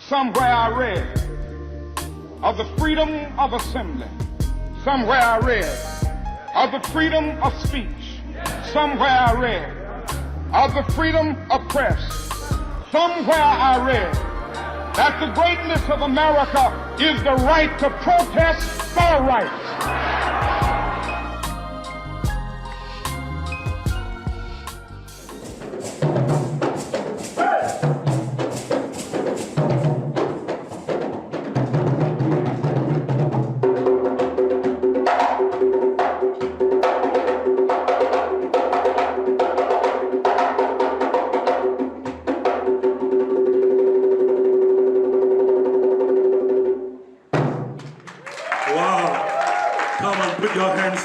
Somewhere I read of the freedom of assembly. Somewhere I read of the freedom of speech. Somewhere I read of the freedom of press. Somewhere I read that the greatness of America is the right to protest for rights.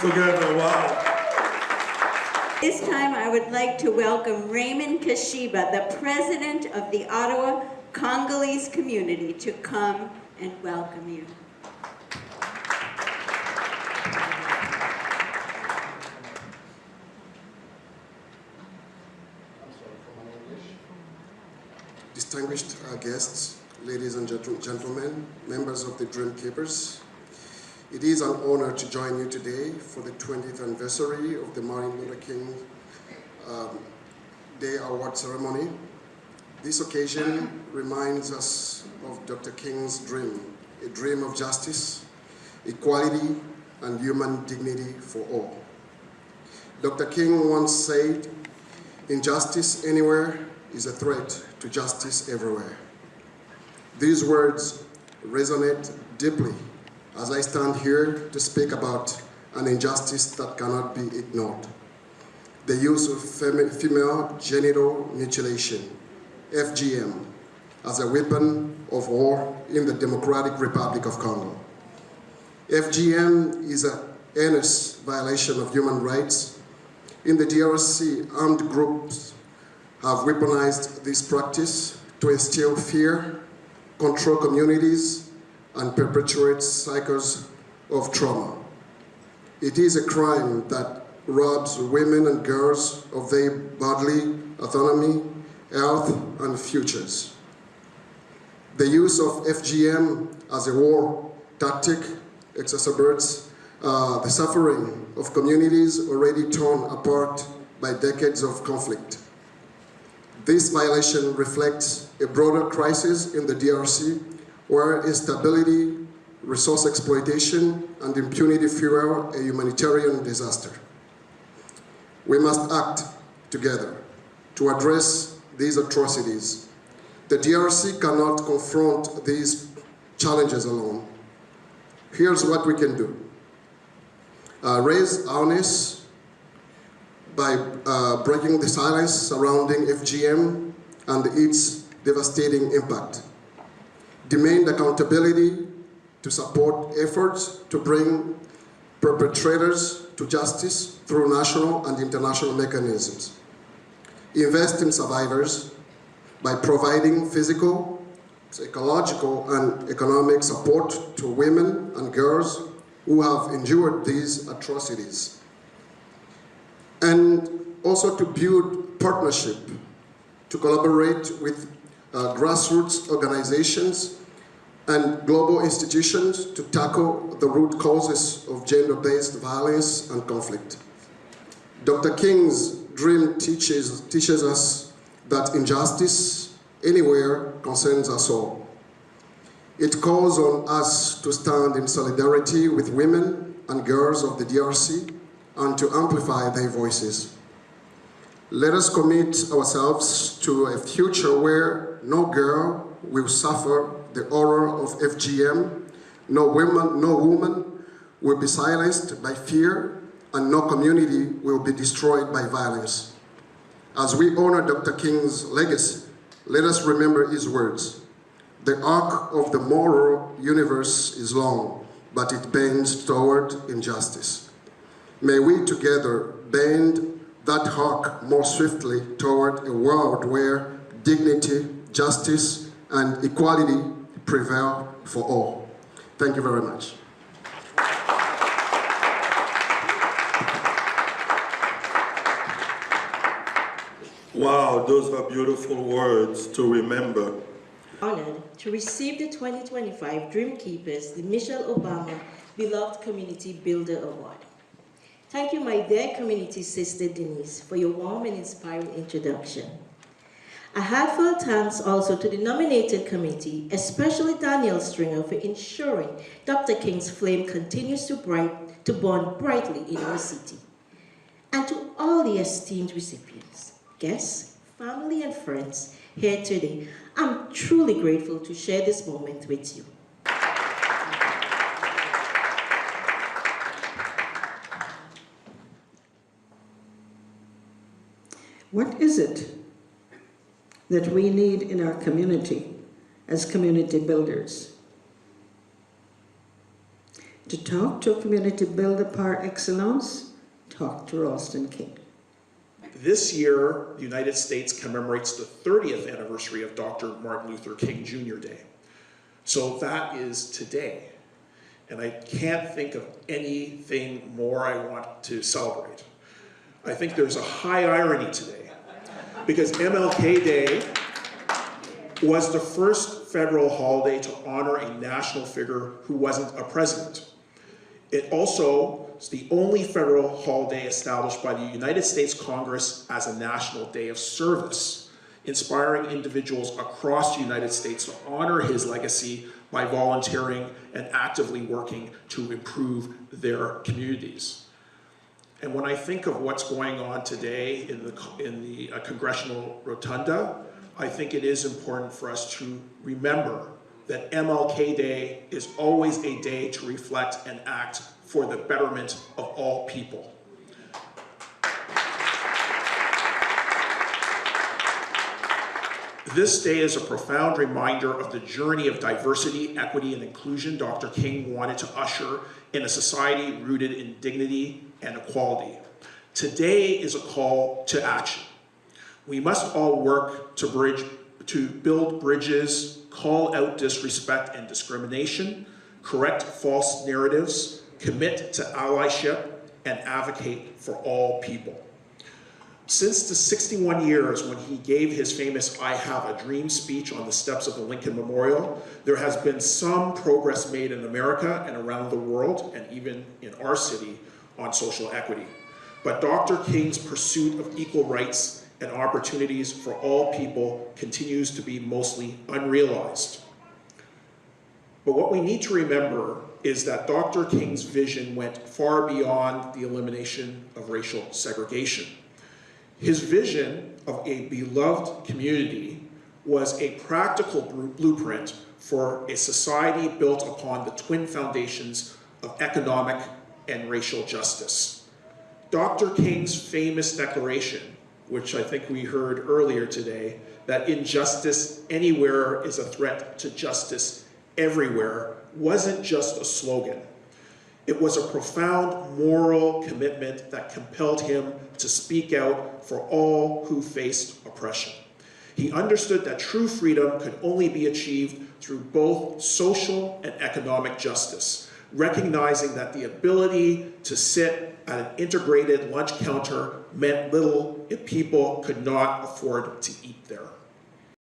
Together, wow. This time I would like to welcome Raymond Kashiba, the president of the Ottawa Congolese Community, to come and welcome you. Distinguished guests, ladies and gentlemen, members of the DreamKEEPERS, it is an honor to join you today for the 20th anniversary of the Martin Luther King Day Award Ceremony. This occasion reminds us of Dr. King's dream, a dream of justice, equality, and human dignity for all. Dr. King once said, "Injustice anywhere is a threat to justice everywhere." These words resonate deeply as I stand here to speak about an injustice that cannot be ignored: the use of female genital mutilation, FGM, as a weapon of war in the Democratic Republic of Congo. FGM is a heinous violation of human rights. In the DRC, armed groups have weaponized this practice to instill fear, control communities, and perpetuate cycles of trauma. It is a crime that robs women and girls of their bodily autonomy, health, and futures. The use of FGM as a war tactic exacerbates the suffering of communities already torn apart by decades of conflict. This violation reflects a broader crisis in the DRC, where instability, resource exploitation, and impunity fuel a humanitarian disaster. We must act together to address these atrocities. The DRC cannot confront these challenges alone. Here's what we can do. Raise awareness by breaking the silence surrounding FGM and its devastating impact. Demand accountability to support efforts to bring perpetrators to justice through national and international mechanisms. Invest in survivors by providing physical, psychological, and economic support to women and girls who have endured these atrocities. And also to build partnership, to collaborate with grassroots organizations and global institutions to tackle the root causes of gender-based violence and conflict. Dr. King's dream teaches us that injustice anywhere concerns us all. It calls on us to stand in solidarity with women and girls of the DRC and to amplify their voices. Let us commit ourselves to a future where no girl will suffer the horror of FGM, no woman will be silenced by fear, and no community will be destroyed by violence. As we honor Dr. King's legacy, let us remember his words: "The arc of the moral universe is long, but it bends toward injustice." May we together bend that arc more swiftly toward a world where dignity, justice, and equality prevail for all. Thank you very much. Wow, those are beautiful words to remember. Honored to receive the 2025 DreamKEEPERS, the Michelle Obama Beloved Community Builder Award. Thank you, my dear community sister Denise, for your warm and inspiring introduction. A heartfelt thanks also to the nominated committee, especially Daniel Stringer, for ensuring Dr. King's flame continues to burn brightly in our city. And to all the esteemed recipients, guests, family, and friends here today, I'm truly grateful to share this moment with you. What is it that we need in our community as community builders? To talk to a community builder par excellence, talk to Rawlson King. This year, the United States commemorates the 30th anniversary of Dr. Martin Luther King Jr. Day. So that is today. And I can't think of anything more I want to celebrate. I think there's a high irony today, because MLK Day was the first federal holiday to honor a national figure who wasn't a president. It also is the only federal holiday established by the United States Congress as a national day of service, inspiring individuals across the United States to honor his legacy by volunteering and actively working to improve their communities. And when I think of what's going on today in the Congressional Rotunda, I think it is important for us to remember that MLK Day is always a day to reflect and act for the betterment of all people. This day is a profound reminder of the journey of diversity, equity, and inclusion Dr. King wanted to usher in a society rooted in dignity and equality. Today is a call to action. We must all work to build bridges, call out disrespect and discrimination, correct false narratives, commit to allyship, and advocate for all people. Since the 61 years when he gave his famous "I Have a Dream" speech on the steps of the Lincoln Memorial, there has been some progress made in America and around the world, and even in our city, on social equity. But Dr. King's pursuit of equal rights and opportunities for all people continues to be mostly unrealized. But what we need to remember is that Dr. King's vision went far beyond the elimination of racial segregation. His vision of a beloved community was a practical blueprint for a society built upon the twin foundations of economic and racial justice. Dr. King's famous declaration, which I think we heard earlier today, that injustice anywhere is a threat to justice everywhere, wasn't just a slogan. It was a profound moral commitment that compelled him to speak out for all who faced oppression. He understood that true freedom could only be achieved through both social and economic justice, recognizing that the ability to sit at an integrated lunch counter meant little if people could not afford to eat there.